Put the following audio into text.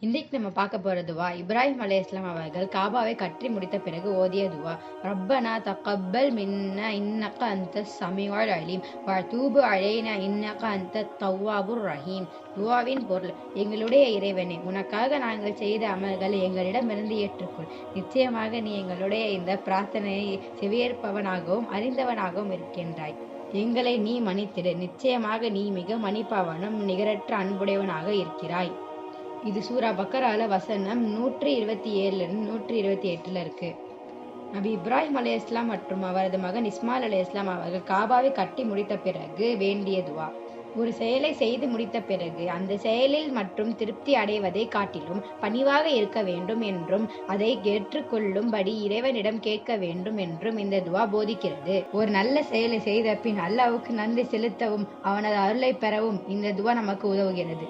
இன்னைக்கு நம்ம பார்க்க போற துவா இப்ராஹிம் அலைஹிஸ்ஸலாம் அவர்கள் காபாவை கட்டி முடித்த பிறகு ஓதிய துவா. ரப்பனா தக்கப்பல் மின்னா இன்னக அன்தஸ் ஸமீஉல் அலீம் வதூப் அலைனா இன்னக அன்தத் தவ்வாபுர் ரஹீம். துவாவின் பொருள்: எங்களுடைய இறைவனே, உனக்காக நாங்கள் செய்த அமல்களை எங்களிடமிருந்து ஏற்றுக்கொள். நிச்சயமாக நீ எங்களுடைய இந்த பிரார்த்தனையை செவியேற்பவனாகவும் அறிந்தவனாகவும் இருக்கின்றாய். எங்களை நீ மன்னித்திடு. நிச்சயமாக நீ மிக மன்னிப்பவனும் நிகரற்ற அன்புடையவனாக இருக்கிறாய். இது சூரா பக்கரால வசனம் 127-128 இருக்கு. நபி இப்ராஹிம் அலைஹிஸ்ஸலாம் மற்றும் அவரது மகன் இஸ்மாயில் அலைஹிஸ்ஸலாம் அவர்கள் காபாவை கட்டி முடித்த பிறகு வேண்டிய துவா. ஒரு செயலை செய்து முடித்த பிறகு அந்த செயலில் மற்றும் திருப்தி அடைவதை காட்டிலும் பணிவாக இருக்க வேண்டும் என்றும் அதை ஏற்றுக்கொள்ளும்படி இறைவனிடம் கேட்க வேண்டும் என்றும் இந்த துவா போதிக்கிறது. ஒரு நல்ல செயலை செய்த பின் அல்லாஹ்வுக்கு நன்றி செலுத்தவும் அவனது அருளை பெறவும் இந்த துவா நமக்கு உதவுகிறது.